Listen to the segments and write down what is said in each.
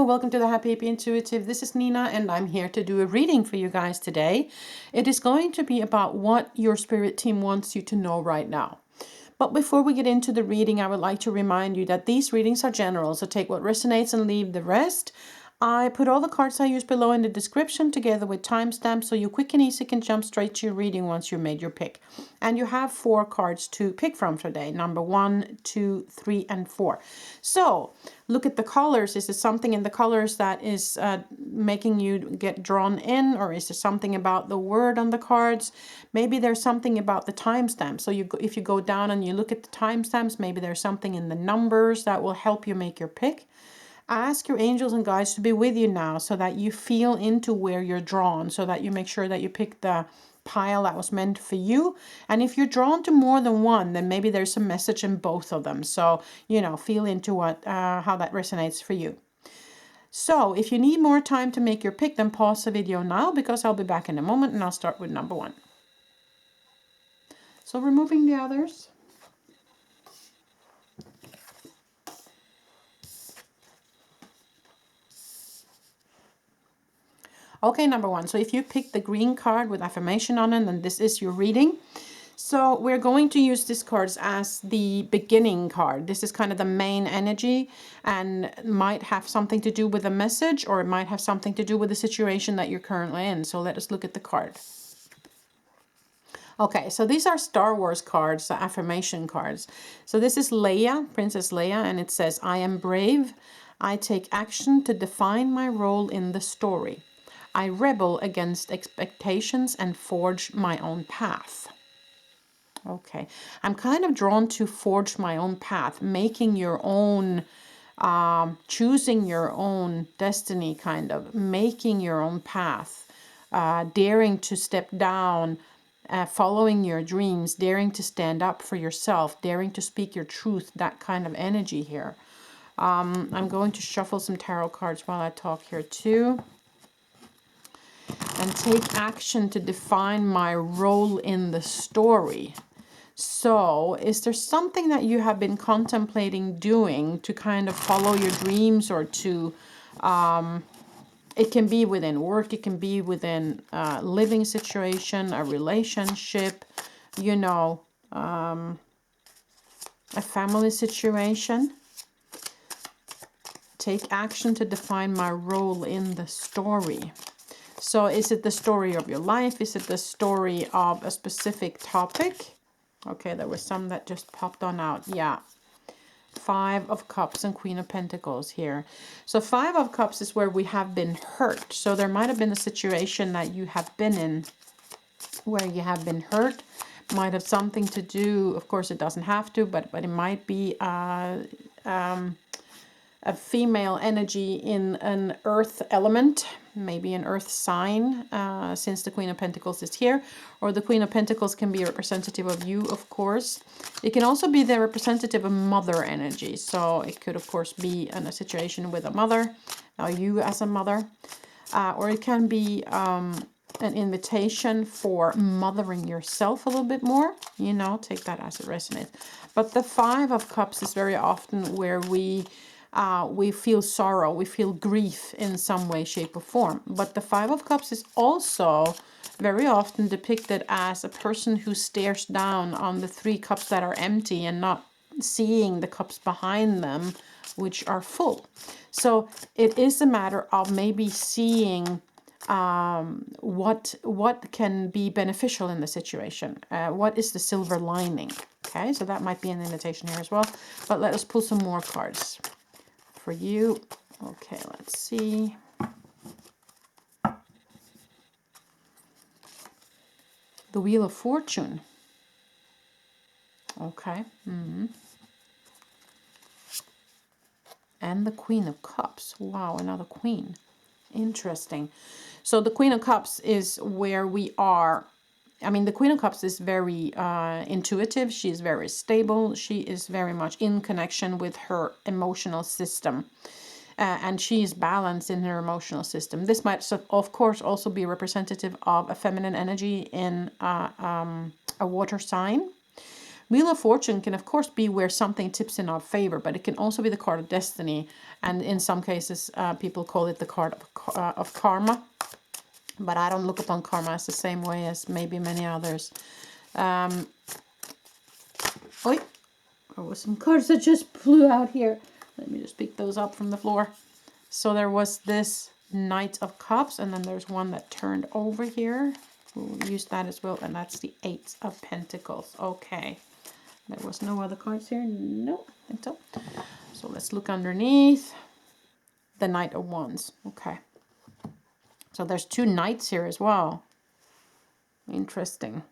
welcome to the Happy Hippie Intuitive. This is Nina and I'm here to do a reading for you guys today. It is going to be about what your spirit team wants you to know right now. But before we get into the reading, I would like to remind you that these readings are general, so take what resonates and leave the rest. I put all the cards I use below in the description together with timestamps so you quick and easy can jump straight to your reading once you made your pick. And you have 4 cards to pick from today, number 1, 2, 3, and 4. So look at the colors. Is there something in the colors that is making you get drawn in, or is there something about the word on the cards? Maybe there's something about the timestamp. So if you go down and you look at the timestamps, maybe there's something in the numbers that will help you make your pick. Ask your angels and guides to be with you now so that you feel into where you're drawn, so that you make sure that you pick the pile that was meant for you. And if you're drawn to more than one, then maybe there's a message in both of them. So, feel into what how that resonates for you. So if you need more time to make your pick, then pause the video now because I'll be back in a moment and I'll start with number 1. So removing the others. Okay, number 1. So if you pick the green card with affirmation on it, then this is your reading. So we're going to use these cards as the beginning card. This is kind of the main energy and might have something to do with a message, or it might have something to do with the situation that you're currently in. So let us look at the card. Okay, so these are Star Wars cards, the affirmation cards. So this is Leia, Princess Leia, and it says, I am brave. I take action to define my role in the story. I rebel against expectations and forge my own path. Okay, I'm kind of drawn to forge my own path, making your own, choosing your own destiny, kind of making your own path, daring to step down, following your dreams, daring to stand up for yourself, daring to speak your truth, that kind of energy here. I'm going to shuffle some tarot cards while I talk here too. And take action to define my role in the story. So is there something that you have been contemplating doing to kind of follow your dreams, or to, it can be within work, it can be within a living situation, a relationship, a family situation. Take action to define my role in the story. So is it the story of your life? Is it the story of a specific topic? Okay, there was some that just popped on out. Yeah. 5 of Cups and Queen of Pentacles here. So 5 of Cups is where we have been hurt. So there might have been a situation that you have been in where you have been hurt. Might have something to do, of course it doesn't have to, but it might be a female energy in an earth element, maybe an earth sign, since the Queen of Pentacles is here. Or the Queen of Pentacles can be a representative of you, of course. It can also be the representative of mother energy. So it could, of course, be in a situation with a mother, or you as a mother. Or it can be an invitation for mothering yourself a little bit more. Take that as it resonates. But the 5 of Cups is very often where we feel sorrow, we feel grief in some way, shape, or form. But the 5 of Cups is also very often depicted as a person who stares down on the 3 cups that are empty and not seeing the cups behind them, which are full. So it is a matter of maybe seeing what can be beneficial in the situation. What is the silver lining? Okay, so that might be an invitation here as well. But let us pull some more cards for you. Okay, let's see. The Wheel of Fortune. Okay. And the Queen of Cups. Wow, another Queen. Interesting. So the Queen of Cups is where we are. I mean, the Queen of Cups is very intuitive. She is very stable. She is very much in connection with her emotional system. And she is balanced in her emotional system. This might, of course, also be representative of a feminine energy in a water sign. Wheel of Fortune can, of course, be where something tips in our favor, but it can also be the card of destiny. And in some cases, people call it the card of karma. But I don't look upon karma as the same way as maybe many others. Oh, there was some cards that just flew out here. Let me just pick those up from the floor. So there was this Knight of Cups, and then there's one that turned over here. We'll use that as well, and that's the Eight of Pentacles. Okay. There was no other cards here. No, I think so. So let's look underneath. The Knight of Wands. Okay. So there's two knights here as well. Interesting.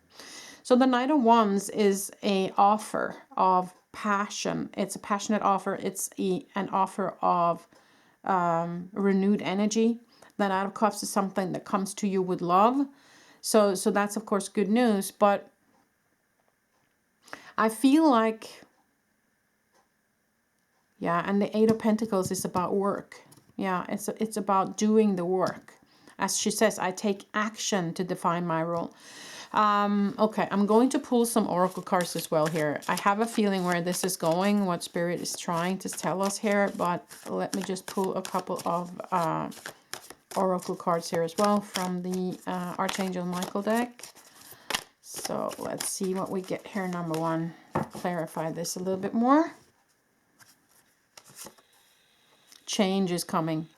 So the Knight of Wands is a offer of passion. It's a passionate offer. It's an offer of renewed energy. The Knight of Cups is something that comes to you with love. So that's, of course, good news. But I feel like, yeah, and the Eight of Pentacles is about work. Yeah, it's about doing the work. As she says, I take action to define my role. Okay, I'm going to pull some oracle cards as well here. I have a feeling where this is going, what Spirit is trying to tell us here, but let me just pull a couple of oracle cards here as well from the Archangel Michael deck. So let's see what we get here. Number one, clarify this a little bit more. Change is coming.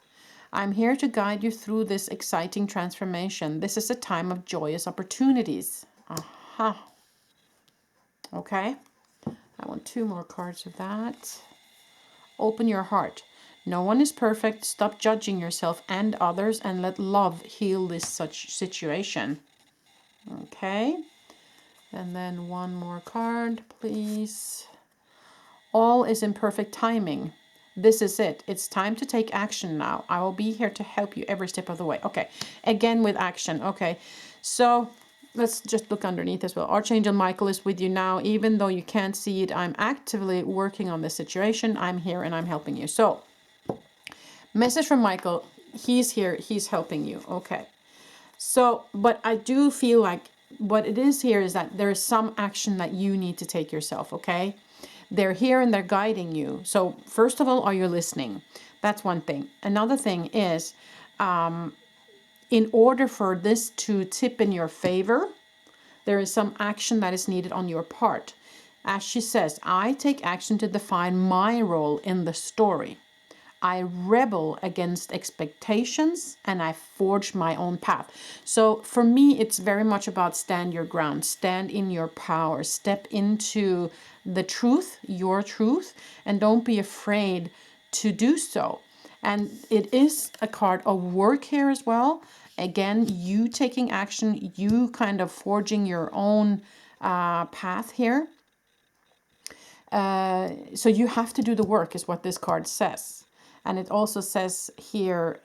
I'm here to guide you through this exciting transformation. This is a time of joyous opportunities. Aha. Okay. I want two more cards of that. Open your heart. No one is perfect. Stop judging yourself and others and let love heal this such situation. Okay. And then one more card, please. All is in perfect timing. This is it. It's time to take action now. I will be here to help you every step of the way. Okay, again with action. Okay, so let's just look underneath as well. Archangel Michael is with you now. Even though you can't see it, I'm actively working on this situation. I'm here and I'm helping you. So, message from Michael. He's here. He's helping you. Okay. So, but I do feel like what it is here is that there is some action that you need to take yourself, okay? They're here and they're guiding you. So first of all, are you listening? That's one thing. Another thing is, in order for this to tip in your favor, there is some action that is needed on your part. As she says, I take action to define my role in the story. I rebel against expectations and I forge my own path. So for me, it's very much about stand your ground, stand in your power, step into the truth, your truth, and don't be afraid to do so. And it is a card of work here as well. Again, you taking action, you kind of forging your own path here. So you have to do the work is what this card says. And it also says here,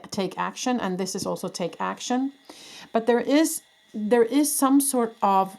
take action, and this is also take action. But there is some sort of,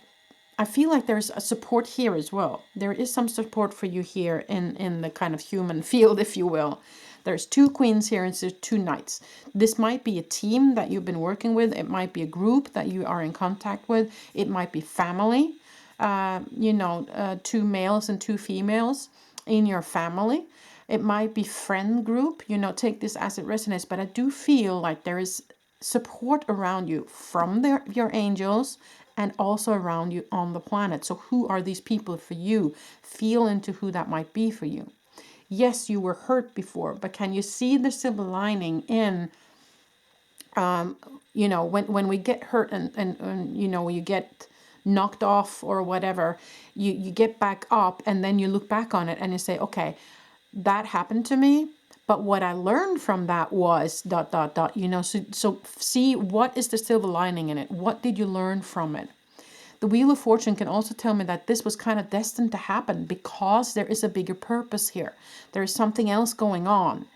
I feel like there's a support here as well. There is some support for you here in the kind of human field, if you will. There's two queens here and there's two knights. This might be a team that you've been working with. It might be a group that you are in contact with. It might be family, two males and two females in your family. It might be friend group, take this as it resonates, but I do feel like there is support around you from your angels and also around you on the planet. So who are these people for you? Feel into who that might be for you. Yes, you were hurt before, but can you see the silver lining in, when we get hurt and you get knocked off or whatever, you get back up and then you look back on it and you say, okay, that happened to me, but what I learned from that was ... So see, what is the silver lining in it? What did you learn from it? The Wheel of Fortune can also tell me that this was kind of destined to happen because there is a bigger purpose here. There is something else going on.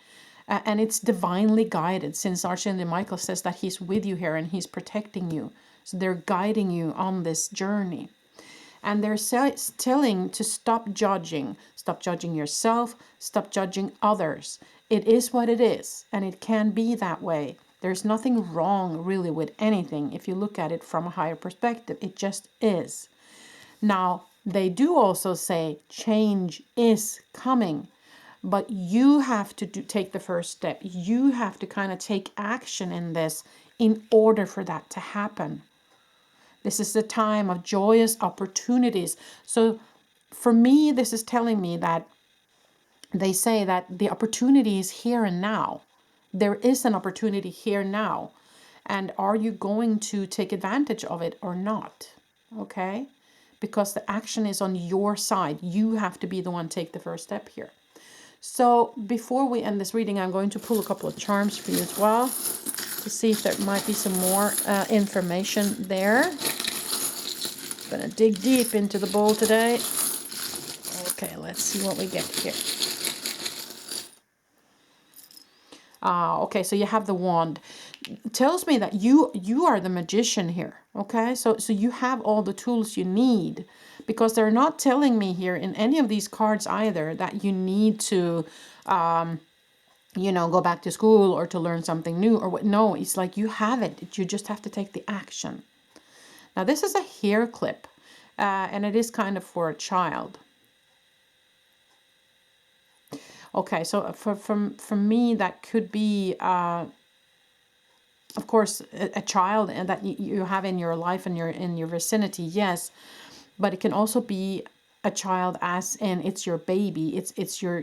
And it's divinely guided, since Archangel Michael says that he's with you here and he's protecting you. So they're guiding you on this journey. And they're telling to stop judging. Stop judging yourself. Stop judging others. It is what it is. And it can be that way. There's nothing wrong really with anything if you look at it from a higher perspective. It just is. Now, they do also say change is coming, but you have to take the first step. You have to kind of take action in this in order for that to happen. This is the time of joyous opportunities. So for me, this is telling me that they say that the opportunity is here and now. There is an opportunity here now. And are you going to take advantage of it or not? Okay? Because the action is on your side. You have to be the one to take the first step here. So before we end this reading, I'm going to pull a couple of charms for you as well to see if there might be some more information there. I'm going to dig deep into the bowl today. Okay, let's see what we get here. Okay, so you have the wand. It tells me that you are the magician here. Okay, so you have all the tools you need, because they're not telling me here in any of these cards either that you need to go back to school or to learn something new or what. No, it's like you have it. You just have to take the action. Now this is a hair clip, and it is kind of for a child. Okay, so for me that could be, of course, a child that you have in your life and in your vicinity, yes, but it can also be a child as in it's your baby. It's your,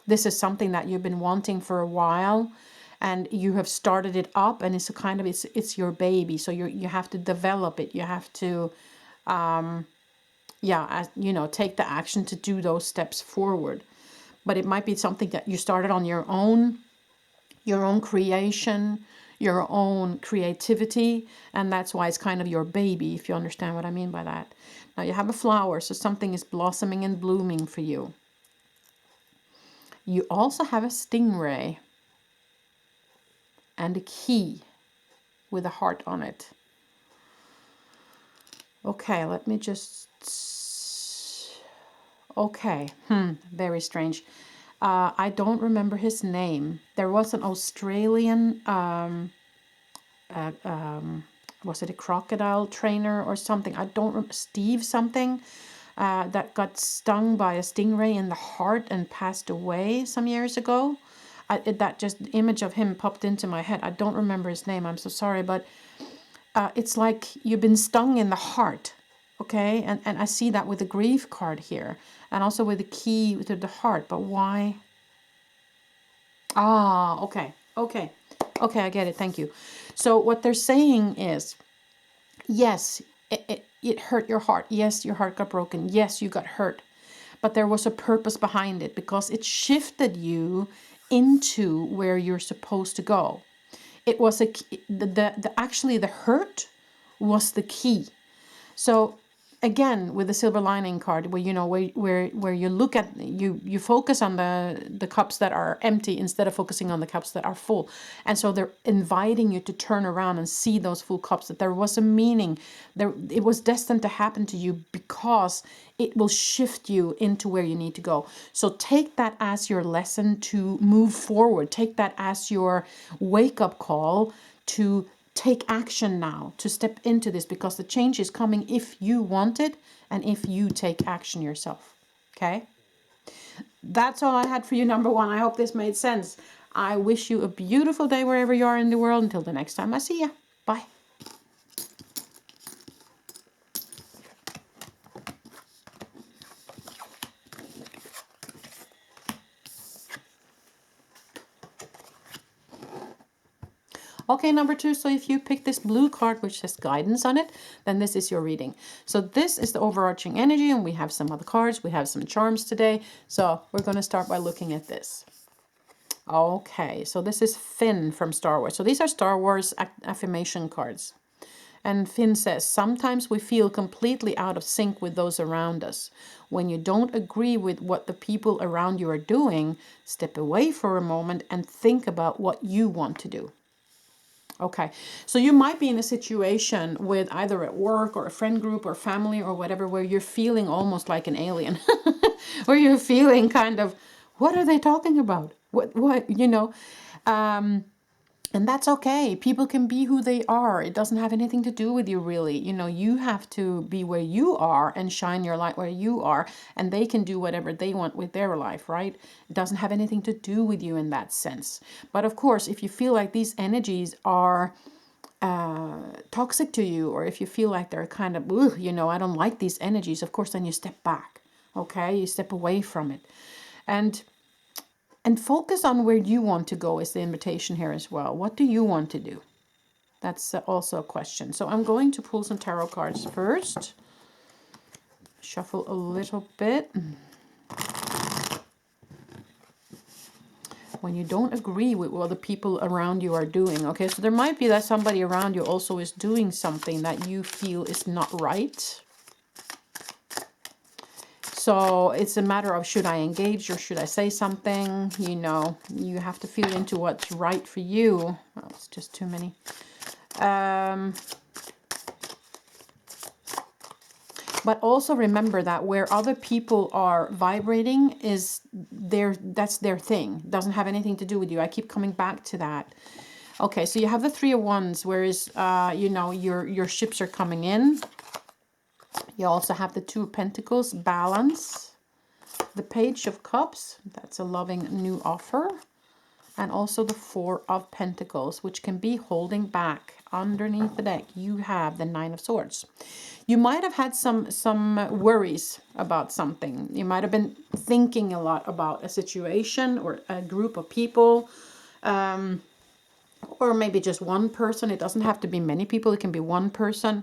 this is something that you've been wanting for a while, and you have started it up, and it's a kind of it's your baby. So you have to develop it. You have to, take the action to do those steps forward. But it might be something that you started on your own creation, your own creativity, and that's why it's kind of your baby, if you understand what I mean by that. Now you have a flower, so something is blossoming and blooming for you. You also have a stingray and a key with a heart on it. Okay, let me just... Okay, very strange. I don't remember his name. There was an Australian, was it a crocodile trainer or something? I don't remember, Steve something, that got stung by a stingray in the heart and passed away some years ago. That just image of him popped into my head. I don't remember his name. I'm so sorry, but it's like you've been stung in the heart. Okay, and I see that with the grief card here, and also with the key to the heart. But why? Okay, I get it. Thank you. So what they're saying is, yes, it hurt your heart. Yes, your heart got broken. Yes, you got hurt, but there was a purpose behind it, because it shifted you into where you're supposed to go. It was actually the hurt was the key. So again, with the silver lining card, where you look at, you focus on the cups that are empty instead of focusing on the cups that are full. And so they're inviting you to turn around and see those full cups, that there was a meaning there. It was destined to happen to you because it will shift you into where you need to go. So take that as your lesson to move forward. Take that as your wake-up call to take action now, to step into this, because the change is coming if you want it and if you take action yourself. Okay? That's all I had for you, number one. I hope this made sense. I wish you a beautiful day wherever you are in the world. Until the next time I see you. Bye. Okay, number two, so if you pick this blue card, which has guidance on it, then this is your reading. So this is the overarching energy, and we have some other cards. We have some charms today. So we're going to start by looking at this. Okay, so this is Finn from Star Wars. So these are Star Wars affirmation cards. And Finn says, sometimes we feel completely out of sync with those around us. When you don't agree with what the people around you are doing, step away for a moment and think about what you want to do. Okay, so you might be in a situation with either at work or a friend group or family or whatever, where you're feeling almost like an alien, where you're feeling kind of, what are they talking about? What, And that's okay. People can be who they are. It doesn't have anything to do with you, really. You know, you have to be where you are and shine your light where you are. And they can do whatever they want with their life, right? It doesn't have anything to do with you in that sense. But of course, if you feel like these energies are toxic to you, or if you feel like they're kind of, ugh, you know, I don't like these energies, of course, then you step back. Okay? You step away from it. And focus on where you want to go is the invitation here as well. What do you want to do? That's also a question. So I'm going to pull some tarot cards first. Shuffle a little bit. When you don't agree with what the people around you are doing. Okay, so there might be that somebody around you also is doing something that you feel is not right. So it's a matter of, should I engage or should I say something? You know, you have to feel into what's right for you. Oh, it's just too many. But also remember that where other people are vibrating is that's their thing. Doesn't have anything to do with you. I keep coming back to that. Okay, so you have the Three of Wands, whereas you know, your ships are coming in. You also have the Two of Pentacles, balance. The Page of Cups, that's a loving new offer. And also the Four of Pentacles, which can be holding back. Underneath the deck, you have the Nine of Swords. You might have had some worries about something. You might have been thinking a lot about a situation or a group of people. Or maybe just one person. It doesn't have to be many people. It can be one person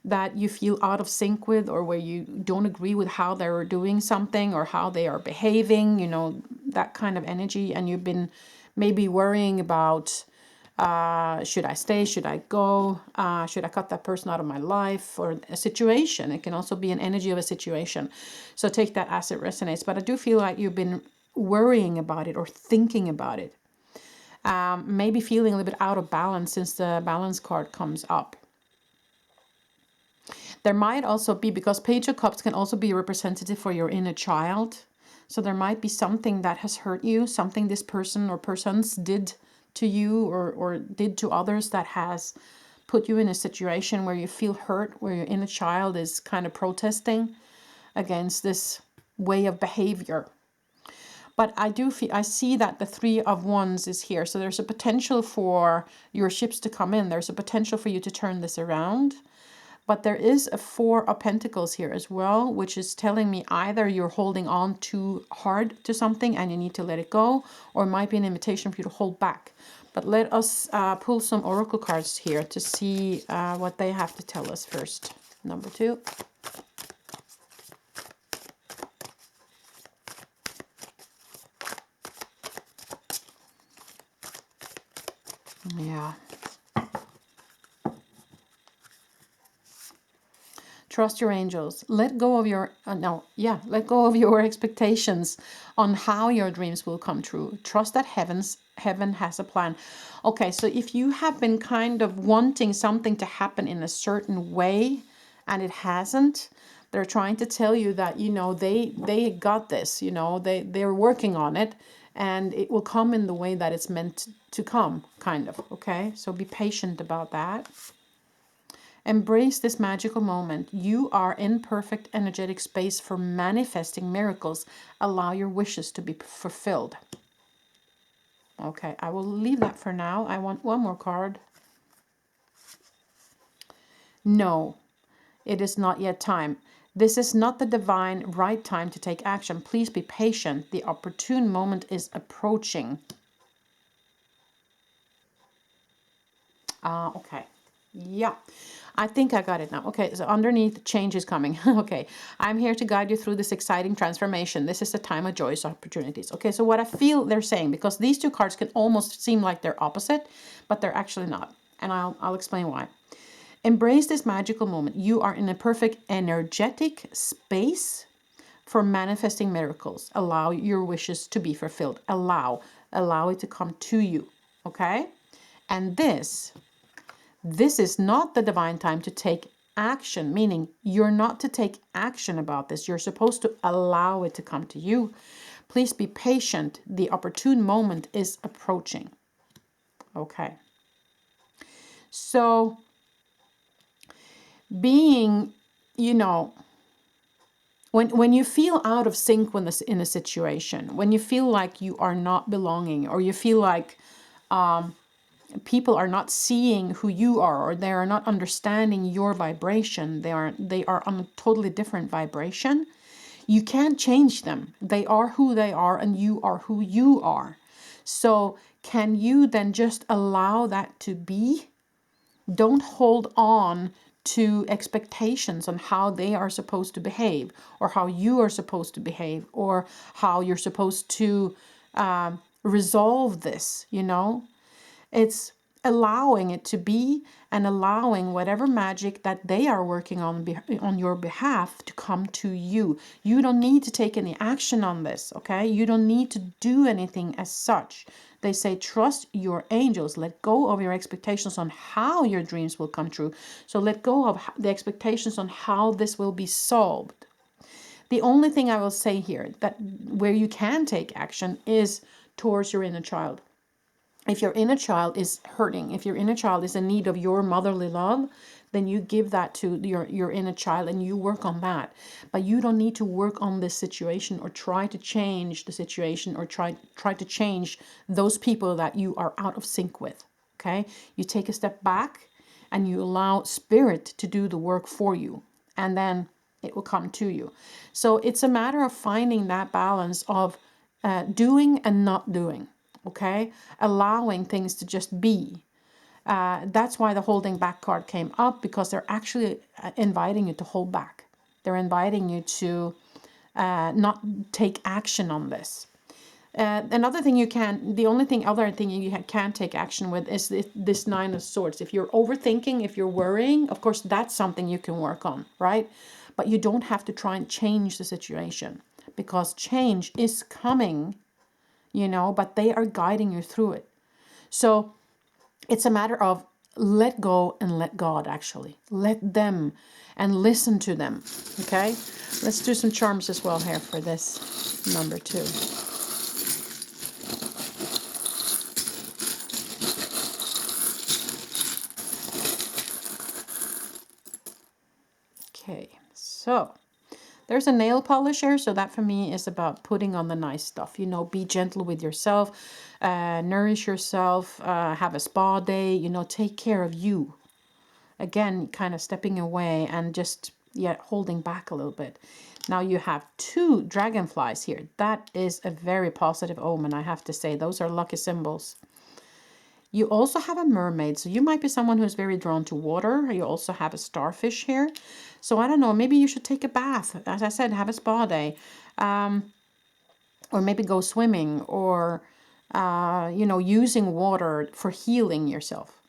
that you feel out of sync with, or where you don't agree with how they're doing something or how they are behaving, you know, that kind of energy. And you've been maybe worrying about, should I stay? Should I go? Should I cut that person out of my life? Or a situation. It can also be an energy of a situation. So take that as it resonates. But I do feel like you've been worrying about it or thinking about it. Maybe feeling a little bit out of balance since the balance card comes up. There might also be, because Page of Cups can also be a representative for your inner child. So there might be something that has hurt you, something this person or persons did to you or did to others that has put you in a situation where you feel hurt, where your inner child is kind of protesting against this way of behavior. But I see that the Three of Wands is here. So there's a potential for your ships to come in. There's a potential for you to turn this around. But there is a Four of Pentacles here as well, which is telling me either you're holding on too hard to something and you need to let it go, or it might be an invitation for you to hold back. But let us pull some oracle cards here to see what they have to tell us first. Number 2. Yeah. Trust your angels. Let go of your, let go of your expectations on how your dreams will come true. Trust that heaven has a plan. Okay, so if you have been kind of wanting something to happen in a certain way and it hasn't, they're trying to tell you that, you know, they got this, you know, they're working on it and it will come in the way that it's meant to come, kind of, okay? So be patient about that. Embrace this magical moment. You are in perfect energetic space for manifesting miracles. Allow your wishes to be fulfilled. Okay, I will leave that for now. I want one more card. No, it is not yet time. This is not the divine right time to take action. Please be patient. The opportune moment is approaching. Okay. Yeah, I think I got it now. Okay, so underneath, change is coming. Okay, I'm here to guide you through this exciting transformation. This is a time of joyous opportunities. Okay, so what I feel they're saying, because these two cards can almost seem like they're opposite, but they're actually not. And I'll explain why. Embrace this magical moment. You are in a perfect energetic space for manifesting miracles. Allow your wishes to be fulfilled. Allow it to come to you. Okay? And this is not the divine time to take action, meaning you're not to take action about this. You're supposed to allow it to come to you. Please be patient. The opportune moment is approaching. Okay. So being, you know, when you feel out of sync in a situation, when you feel like you are not belonging, or you feel like people are not seeing who you are, or they are not understanding your vibration, they are on a totally different vibration, you can't change them. They are who they are, and you are who you are. So can you then just allow that to be? Don't hold on to expectations on how they are supposed to behave, or how you are supposed to behave, or how you're supposed to resolve this, you know? It's allowing it to be, and allowing whatever magic that they are working on your behalf to come to you. You don't need to take any action on this, okay? You don't need to do anything as such. They say trust your angels. Let go of your expectations on how your dreams will come true. So let go of the expectations on how this will be solved. The only thing I will say here, that where you can take action, is towards your inner child. If your inner child is hurting, if your inner child is in need of your motherly love, then you give that to your inner child and you work on that. But you don't need to work on this situation, or try to change the situation, or try to change those people that you are out of sync with. Okay? You take a step back and you allow spirit to do the work for you, and then it will come to you. So it's a matter of finding that balance of doing and not doing. Okay, allowing things to just be. That's why the holding back card came up, because they're actually inviting you to hold back. They're inviting you to not take action on this. Another thing other thing you can take action with is this Nine of Swords. If you're overthinking, if you're worrying, of course, that's something you can work on, right? But you don't have to try and change the situation, because change is coming, you know, but they are guiding you through it. So it's a matter of let go and let God, actually. Let them and listen to them. Okay? Let's do some charms as well here for this number 2. Okay, so there's a nail polish here, so that for me is about putting on the nice stuff. You know, be gentle with yourself, nourish yourself, have a spa day, you know, take care of you. Again, kind of stepping away and just, holding back a little bit. Now you have 2 dragonflies here. That is a very positive omen, I have to say. Those are lucky symbols. You also have a mermaid, so you might be someone who's very drawn to water. You also have a starfish here. So I don't know, maybe you should take a bath. As I said, have a spa day. Or maybe go swimming, or, using water for healing yourself.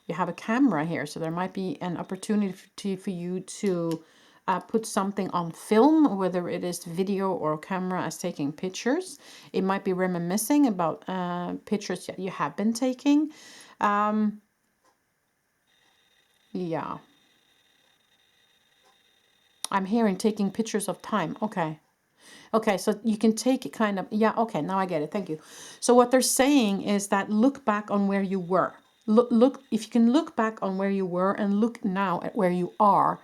You have a camera here, so there might be an opportunity for you to put something on film, whether it is video or camera as taking pictures. It might be reminiscing about pictures that you have been taking. Yeah. I'm hearing taking pictures of time. Okay. Okay, so you can take it kind of, okay, now I get it. Thank you. So what they're saying is that look back on where you were. Look, if you can look back on where you were and look now at where you are,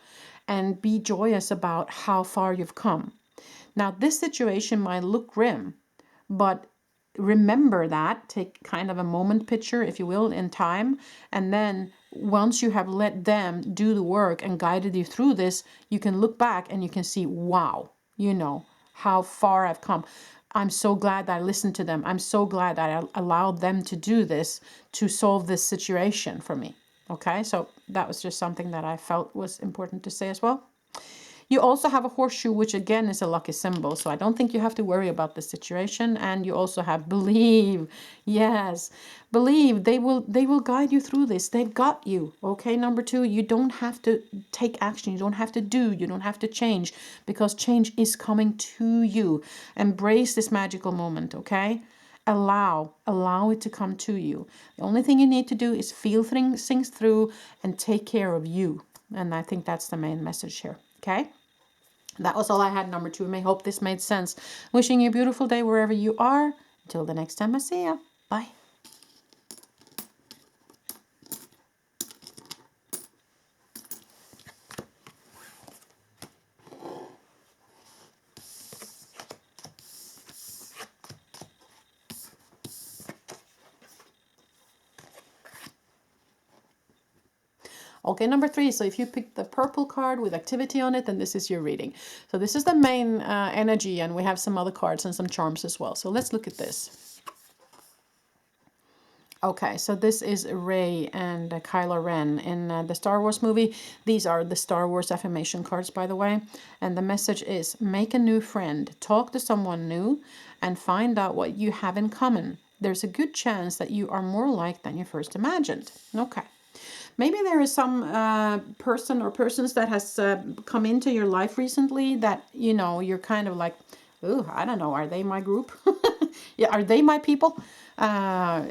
and be joyous about how far you've come. Now, this situation might look grim, but remember that. Take kind of a moment picture, if you will, in time. And then once you have let them do the work and guided you through this, you can look back and you can see, wow, how far I've come. I'm so glad that I listened to them. I'm so glad that I allowed them to do this to solve this situation for me. Okay, so that was just something that I felt was important to say as well. You also have a horseshoe, which again is a lucky symbol. So I don't think you have to worry about the situation. And you also have believe. Yes, believe. They will guide you through this. They've got you. Okay, number 2, you don't have to take action. You don't have to do. You don't have to change, because change is coming to you. Embrace this magical moment, okay? Allow it to come to you. The only thing you need to do is feel things through and take care of you. And I think that's the main message here. Okay? That was all I had, number 2. I hope this made sense. Wishing you a beautiful day wherever you are. Until the next time I see ya. Bye. Okay, number 3. So if you pick the purple card with activity on it, then this is your reading. So this is the main energy, and we have some other cards and some charms as well. So let's look at this. Okay, so this is Rey and Kylo Ren in the Star Wars movie. These are the Star Wars Affirmation cards, by the way. And the message is, make a new friend, talk to someone new, and find out what you have in common. There's a good chance that you are more alike than you first imagined. Okay. Maybe there is some person or persons that has come into your life recently that, you know, you're kind of like, oh, I don't know, are they my group? Yeah, are they my people?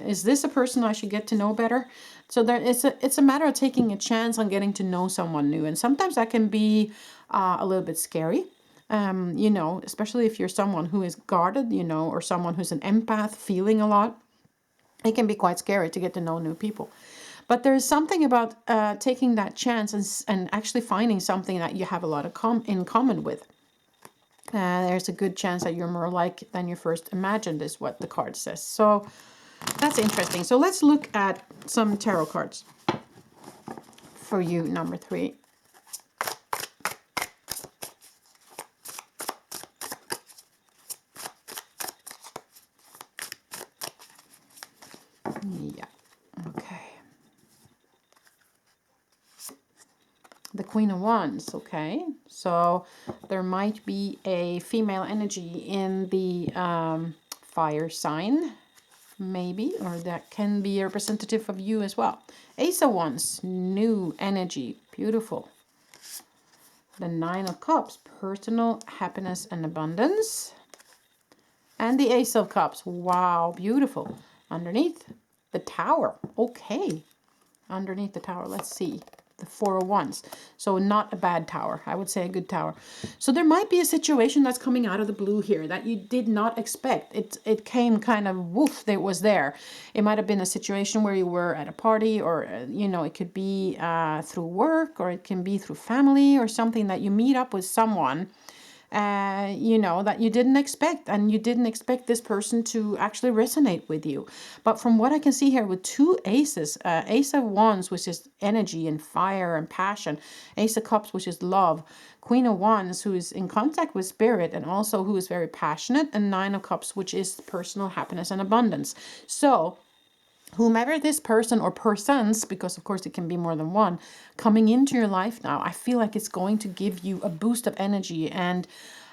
Is this a person I should get to know better? So it's a matter of taking a chance on getting to know someone new. And sometimes that can be a little bit scary. You know, especially if you're someone who is guarded, you know, or someone who's an empath, feeling a lot. It can be quite scary to get to know new people. But there is something about taking that chance and actually finding something that you have a lot of in common with. There's a good chance that you're more alike than you first imagined, is what the card says. So that's interesting. So let's look at some tarot cards for you, number 3. Yeah, okay. The Queen of Wands, okay. So there might be a female energy in the fire sign, maybe, or that can be a representative of you as well. Ace of Wands, new energy, beautiful. The Nine of Cups, personal happiness and abundance. And the Ace of Cups, wow, beautiful. Underneath, the Tower, okay. Underneath the Tower, let's see. The Four of Wands. So not a bad tower. I would say a good tower. So there might be a situation that's coming out of the blue here that you did not expect. It came kind of woof, it was there. It might have been a situation where you were at a party, or, you know, it could be through work, or it can be through family, or something that you meet up with someone you know, that you didn't expect, and you didn't expect this person to actually resonate with you. But from what I can see here with 2 aces, Ace of Wands, which is energy and fire and passion, Ace of Cups, which is love, Queen of Wands, who is in contact with spirit and also who is very passionate, and Nine of Cups, which is personal happiness and abundance. So whomever this person or persons, because of course it can be more than one, coming into your life now, I feel like it's going to give you a boost of energy and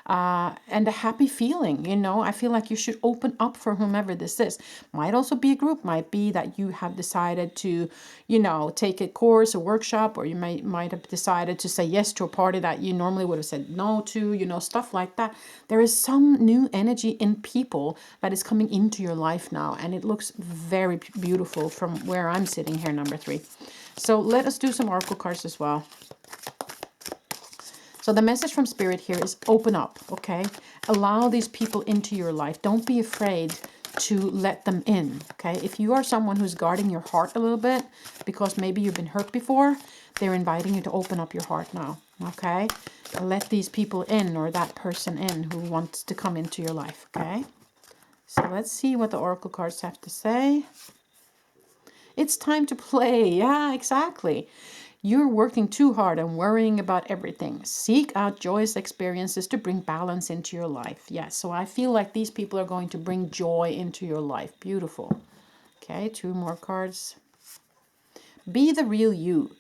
a happy feeling. You know, I feel like you should open up for whomever this is. Might also be a group, might be that you have decided to, you know, take a course, a workshop, or you might have decided to say yes to a party that you normally would have said no to, you know, stuff like that. There is some new energy in people that is coming into your life now, and it looks very beautiful from where I'm sitting here, number 3. So let us do some oracle cards as well. So the message from Spirit here is open up, okay? Allow these people into your life. Don't be afraid to let them in, okay? If you are someone who's guarding your heart a little bit because maybe you've been hurt before, they're inviting you to open up your heart now, okay? Let these people in, or that person in who wants to come into your life, okay? So let's see what the oracle cards have to say. It's time to play. Yeah, exactly. You're working too hard and worrying about everything. Seek out joyous experiences to bring balance into your life. Yes, so I feel like these people are going to bring joy into your life. Beautiful. Okay, 2 more cards. Be the real you.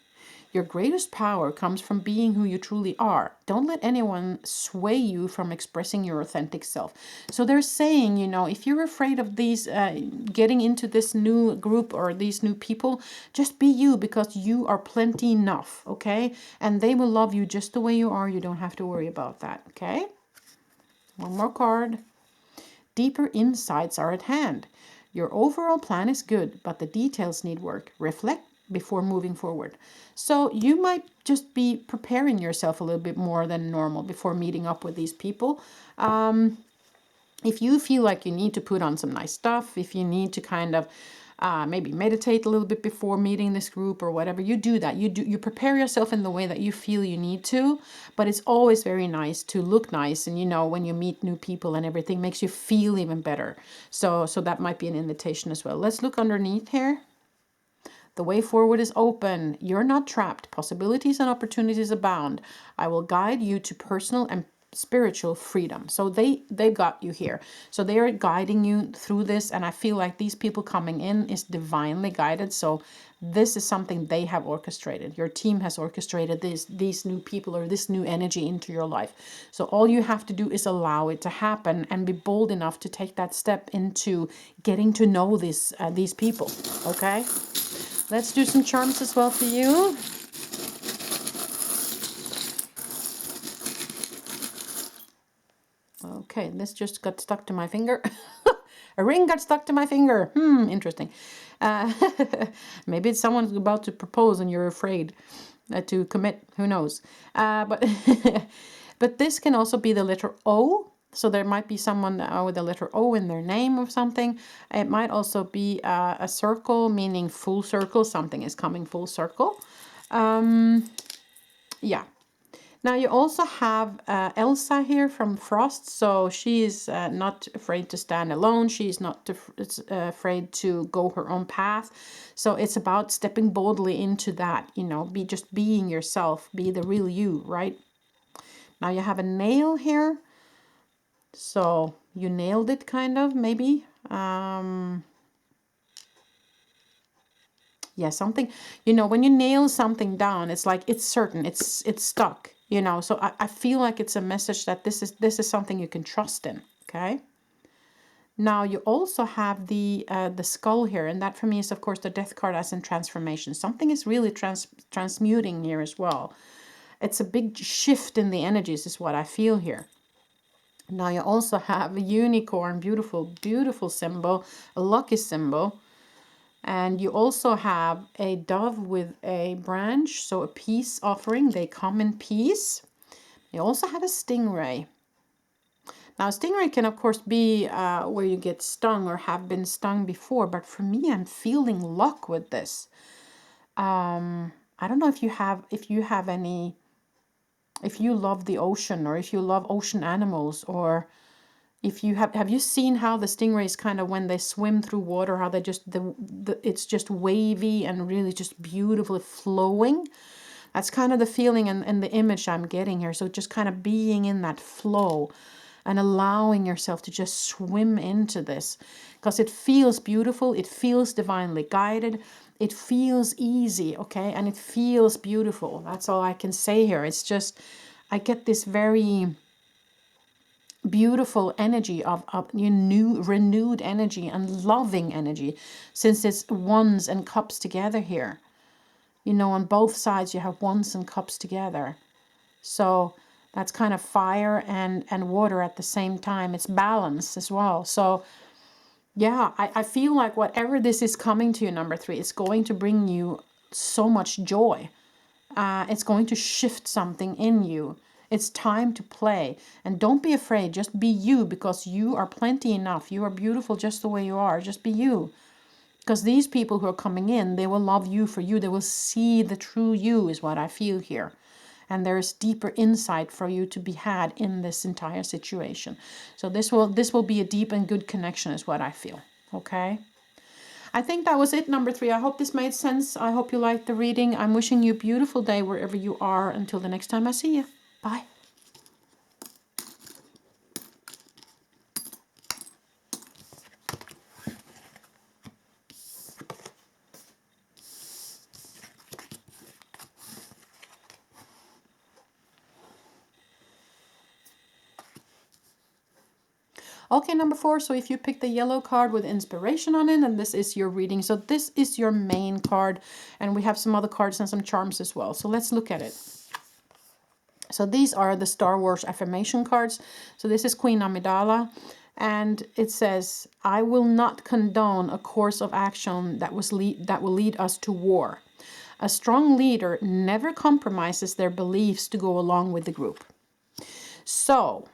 Your greatest power comes from being who you truly are. Don't let anyone sway you from expressing your authentic self. So they're saying, you know, if you're afraid of these, getting into this new group or these new people, just be you, because you are plenty enough, okay? And they will love you just the way you are. You don't have to worry about that, okay? 1 more card. Deeper insights are at hand. Your overall plan is good, but the details need work. Reflect before moving forward. So you might just be preparing yourself a little bit more than normal before meeting up with these people. If you feel like you need to put on some nice stuff, if you need to kind of maybe meditate a little bit before meeting this group or whatever, you do that. You prepare yourself in the way that you feel you need to, but it's always very nice to look nice. And, you know, when you meet new people and everything makes you feel even better. So that might be an invitation as well. Let's look underneath here. The way forward is open. You're not trapped. Possibilities and opportunities abound. I will guide you to personal and spiritual freedom. So they got you here. So they are guiding you through this, and I feel like these people coming in is divinely guided. So this is something they have orchestrated. Your team has orchestrated these new people or this new energy into your life. So all you have to do is allow it to happen and be bold enough to take that step into getting to know these people. Okay, let's do some charms as well for you. Okay, this just got stuck to my finger. A ring got stuck to my finger. Interesting. Maybe it's someone's about to propose and you're afraid to commit. Who knows? But but this can also be the letter O. So there might be someone with the letter O in their name or something. It might also be a circle, meaning full circle. Something is coming full circle. Yeah. Now you also have Elsa here from Frost, so she is not afraid to stand alone. She's not afraid to go her own path. So it's about stepping boldly into that, you know, just being yourself, be the real you, right? Now you have a nail here, so you nailed it kind of, maybe. Yeah, something, you know, when you nail something down, it's like it's certain, it's stuck. You know, so I feel like it's a message that this is something you can trust in. Okay. Now you also have the skull here, and that for me is of course the death card as in transformation. Something is really transmuting here as well. It's a big shift in the energies is what I feel here. Now you also have a unicorn, beautiful symbol, a lucky symbol. And you also have a dove with a branch, so a peace offering. They come in peace. You also have a stingray. Now, a stingray can, of course, be where you get stung or have been stung before. But for me, I'm feeling luck with this. I don't know if you have any, if you love the ocean or if you love ocean animals, or if you have you seen how the stingrays kind of, when they swim through water, how they just, it's just wavy and really just beautifully flowing. That's kind of the feeling and the image I'm getting here. So just kind of being in that flow and allowing yourself to just swim into this, because it feels beautiful. It feels divinely guided. It feels easy, okay? And it feels beautiful. That's all I can say here. It's just, I get this very beautiful energy of new renewed energy and loving energy, since it's wands and cups together here. You know, on both sides you have wands and cups together. So that's kind of fire and water at the same time. It's balance as well. So yeah, I feel like whatever this is coming to you, number 3, it's going to bring you so much joy. It's going to shift something in you. It's time to play. And don't be afraid. Just be you, because you are plenty enough. You are beautiful just the way you are. Just be you. Because these people who are coming in, they will love you for you. They will see the true you, is what I feel here. And there is deeper insight for you to be had in this entire situation. So this will be a deep and good connection, is what I feel. Okay? I think that was it, number 3. I hope this made sense. I hope you liked the reading. I'm wishing you a beautiful day wherever you are. Until the next time I see you. Bye. Okay, number 4. So if you pick the yellow card with inspiration on it, and this is your reading. So this is your main card, and we have some other cards and some charms as well. So let's look at it. So these are the Star Wars Affirmation cards. So this is Queen Amidala, and it says, I will not condone a course of action that will lead us to war. A strong leader never compromises their beliefs to go along with the group. So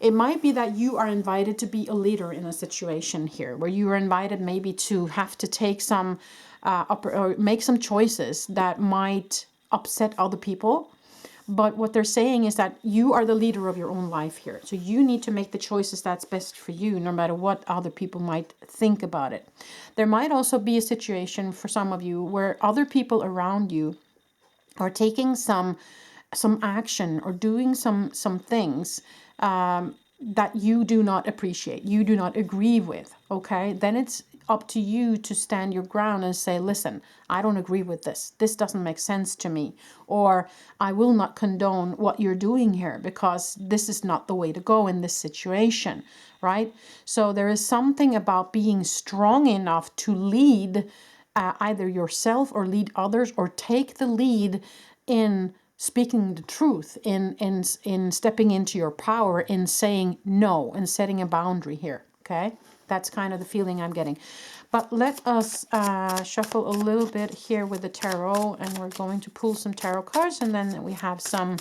it might be that you are invited to be a leader in a situation here, where you are invited maybe to have to take some or make some choices that might upset other people, But what they're saying is that you are the leader of your own life here. So you need to make the choices that's best for you, no matter what other people might think about it. There might also be a situation for some of you where other people around you are taking some action or doing some things that you do not appreciate, you do not agree with, okay? Then it's up to you to stand your ground and say, listen, I don't agree with this. This doesn't make sense to me. Or I will not condone what you're doing here because this is not the way to go in this situation, right? So there is something about being strong enough to lead either yourself or lead others, or take the lead in speaking the truth, in stepping into your power, in saying no and setting a boundary here. Okay, that's kind of the feeling I'm getting. But let us shuffle a little bit here with the tarot, and we're going to pull some tarot cards, and then we have some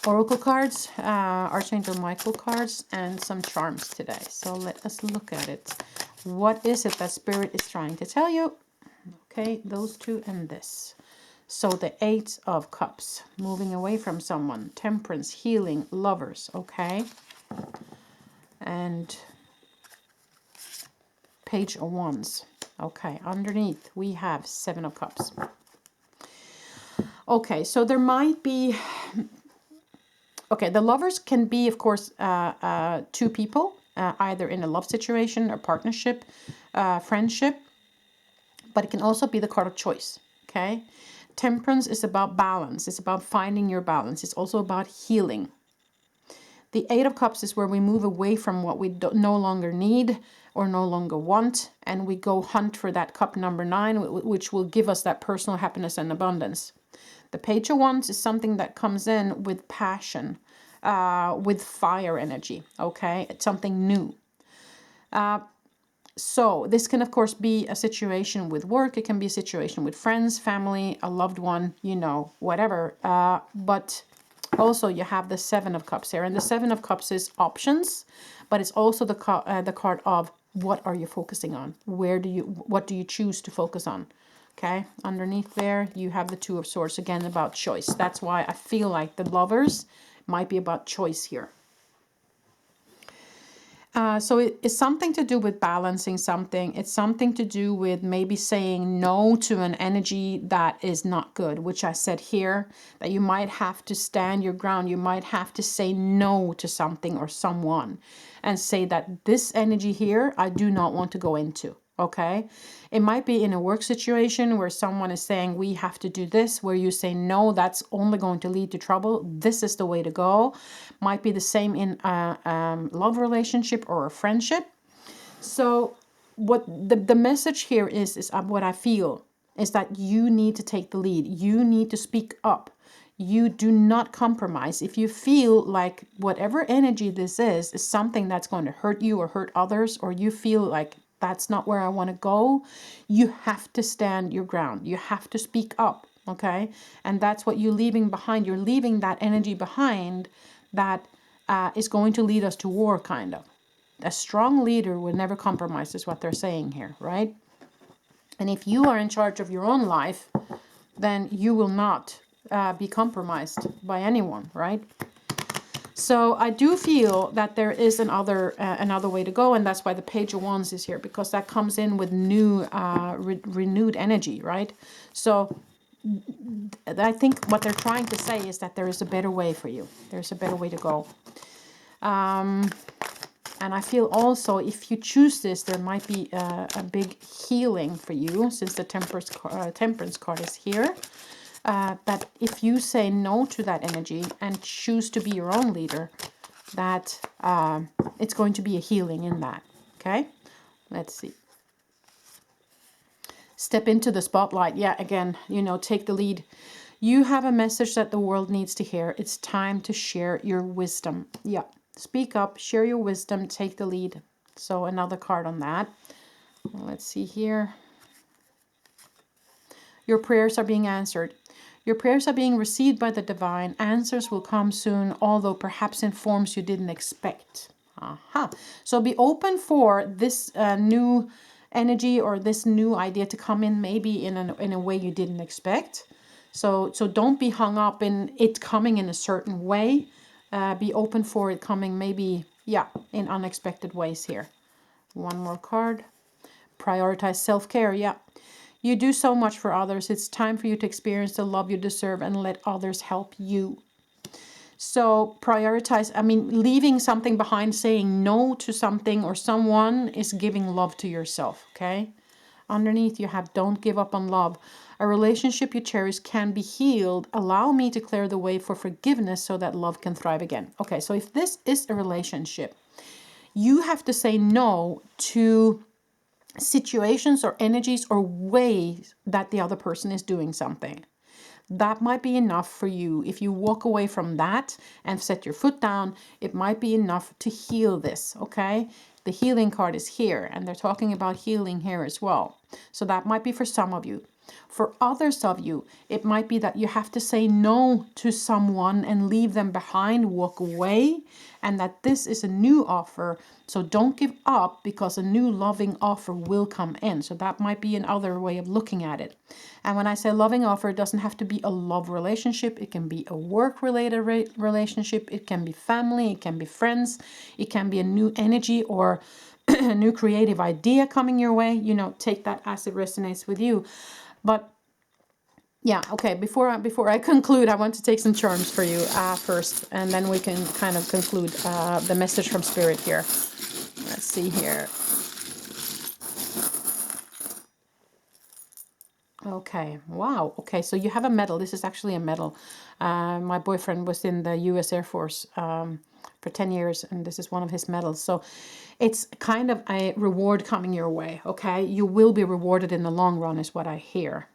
oracle cards, Archangel Michael cards, and some charms today. So let us look at it. What is it that Spirit is trying to tell you? Okay, those two and this. So the Eight of Cups, moving away from someone, Temperance, healing, Lovers, okay? And Page of Wands, okay? Underneath, we have Seven of Cups. Okay, so there might be... Okay, the Lovers can be, of course, two people, either in a love situation or partnership, friendship, but it can also be the card of choice, okay? Temperance is about balance. It's about finding your balance. It's also about healing. The Eight of Cups is where we move away from what we no longer need or no longer want, and we go hunt for that cup number 9, which will give us that personal happiness and abundance. The Page of Wands is something that comes in with passion, with fire energy, okay? It's something new. So this can, of course, be a situation with work. It can be a situation with friends, family, a loved one, you know, whatever. But also you have the Seven of Cups here. And the Seven of Cups is options, but it's also the card of what are you focusing on? What do you choose to focus on? Okay, underneath there, you have the Two of Swords, again, about choice. That's why I feel like the Lovers might be about choice here. So it's something to do with balancing something. It's something to do with maybe saying no to an energy that is not good, which I said here, that you might have to stand your ground. You might have to say no to something or someone and say that this energy here, I do not want to go into. Okay, it might be in a work situation where someone is saying we have to do this, where you say no, that's only going to lead to trouble. This is the way to go. Might be the same in a love relationship or a friendship. So what the message here is what I feel is that you need to take the lead. You need to speak up. You do not compromise. If you feel like whatever energy this is something that's going to hurt you or hurt others, or you feel like that's not where I want to go, you have to stand your ground. You have to speak up, okay? And that's what you're leaving behind. You're leaving that energy behind that is going to lead us to war, kind of. A strong leader will never compromise, is what they're saying here, right? And if you are in charge of your own life, then you will not be compromised by anyone, right? So I do feel that there is another way to go, and that's why the Page of Wands is here, because that comes in with new, renewed energy, right? So I think what they're trying to say is that there is a better way for you. There's a better way to go. And I feel also, if you choose this, there might be a big healing for you, since the Temperance card is here. That if you say no to that energy and choose to be your own leader, that it's going to be a healing in that. Okay, let's see. Step into the spotlight. Yeah, again, you know, take the lead. You have a message that the world needs to hear. It's time to share your wisdom. Yeah, speak up, share your wisdom, take the lead. So another card on that. Let's see here. Your prayers are being answered. Your prayers are being received by the divine. Answers will come soon, although perhaps in forms you didn't expect. Aha. So be open for this new energy or this new idea to come in, maybe in a way you didn't expect. So don't be hung up in it coming in a certain way. Be open for it coming maybe, yeah, in unexpected ways here. One more card. Prioritize self-care. Yeah. You do so much for others. It's time for you to experience the love you deserve and let others help you. So prioritize, I mean, leaving something behind, saying no to something or someone is giving love to yourself, okay? Underneath you have don't give up on love. A relationship you cherish can be healed. Allow me to clear the way for forgiveness so that love can thrive again. Okay, so if this is a relationship, you have to say no to situations or energies or ways that the other person is doing something. That might be enough for you. If you walk away from that and set your foot down, it might be enough to heal this, okay? The healing card is here, and they're talking about healing here as well. So that might be for some of you. For others of you, it might be that you have to say no to someone and leave them behind, walk away, and that this is a new offer. So don't give up, because a new loving offer will come in. So that might be another way of looking at it. And when I say loving offer, it doesn't have to be a love relationship. It can be a work-related relationship. It can be family. It can be friends. It can be a new energy or a new creative idea coming your way. You know, take that as it resonates with you. But yeah, okay, before I conclude, I want to take some charms for you first, and then we can kind of conclude the message from Spirit here. Let's see here. Okay, wow. Okay, so you have a medal. This is actually a medal. My boyfriend was in the U.S. Air Force for 10 years, and this is one of his medals. So it's kind of a reward coming your way, okay? You will be rewarded in the long run is what I hear.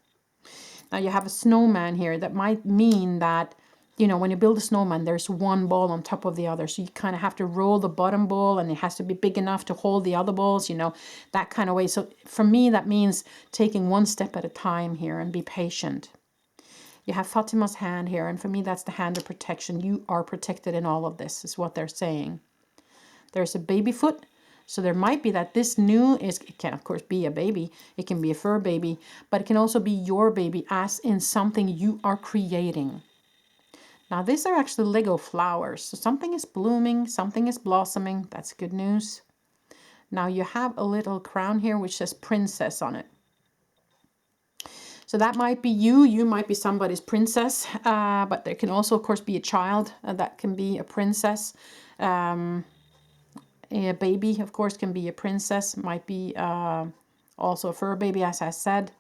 Now you have a snowman here. That might mean that, you know, when you build a snowman, there's one ball on top of the other. So you kind of have to roll the bottom ball, and it has to be big enough to hold the other balls, you know, that kind of way. So for me, that means taking one step at a time here and be patient. You have Fatima's hand here, and for me, that's the hand of protection. You are protected in all of this, is what they're saying. There's a baby foot. So there might be that this new is, it can of course be a baby, it can be a fur baby, but it can also be your baby, as in something you are creating. Now these are actually Lego flowers. So something is blooming, something is blossoming. That's good news. Now you have a little crown here which says princess on it. So that might be you. You might be somebody's princess, but there can also of course be a child that can be a princess. A baby, of course, can be a princess, might be also a fur baby, as I said.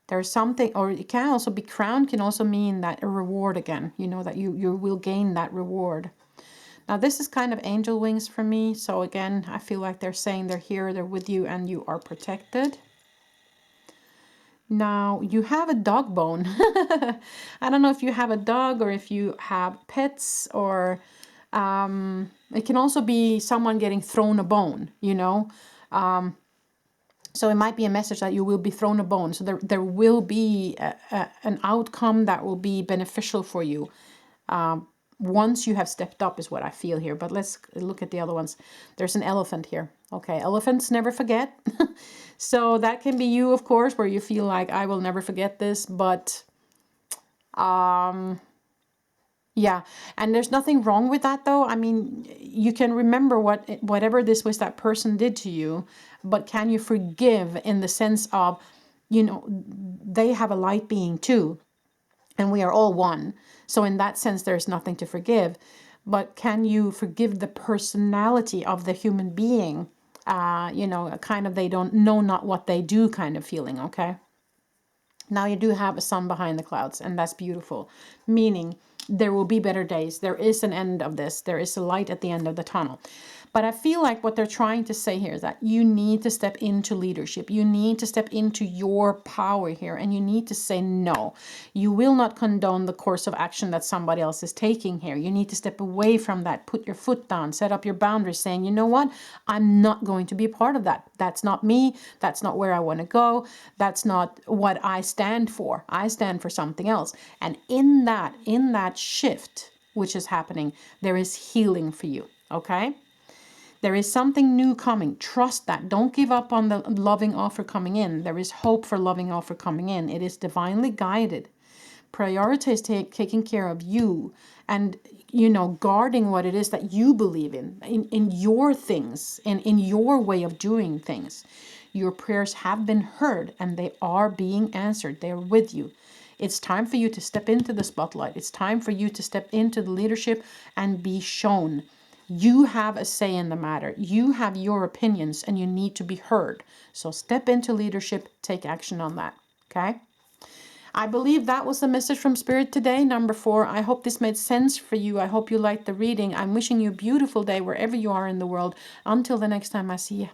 There's something, or it can also be crown, can also mean that a reward again, you know, that you will gain that reward. Now, this is kind of angel wings for me. So again, I feel like they're saying they're here, they're with you, and you are protected. Now, you have a dog bone. I don't know if you have a dog or if you have pets, or it can also be someone getting thrown a bone, you know. So it might be a message that you will be thrown a bone. So there will be an outcome that will be beneficial for you once you have stepped up, is what I feel here. But let's look at the other ones. There's an elephant here. Okay, elephants never forget. So that can be you, of course, where you feel like, I will never forget this. But yeah, and there's nothing wrong with that, though. I mean, you can remember whatever this was that person did to you, but can you forgive in the sense of, you know, they have a light being too, and we are all one. So in that sense, there's nothing to forgive. But can you forgive the personality of the human being? You know, kind of they don't know not what they do kind of feeling, okay? Now you do have a sun behind the clouds, and that's beautiful, meaning there will be better days. There is an end of this. There is a light at the end of the tunnel. But I feel like what they're trying to say here is that you need to step into leadership. You need to step into your power here, and you need to say no. You will not condone the course of action that somebody else is taking here. You need to step away from that, put your foot down, set up your boundaries, saying, you know what, I'm not going to be a part of that. That's not me. That's not where I want to go. That's not what I stand for. I stand for something else. And in that shift, which is happening, there is healing for you, okay? There is something new coming. Trust that. Don't give up on the loving offer coming in. There is hope for loving offer coming in. It is divinely guided. Prioritize taking care of you and, guarding what it is that you believe in your things, in your way of doing things. Your prayers have been heard and they are being answered. They're with you. It's time for you to step into the spotlight. It's time for you to step into the leadership and be shown. You have a say in the matter. You have your opinions and you need to be heard. So step into leadership, take action on that. Okay? I believe that was the message from Spirit today, number 4. I hope this made sense for you. I hope you liked the reading. I'm wishing you a beautiful day wherever you are in the world. Until the next time I see you.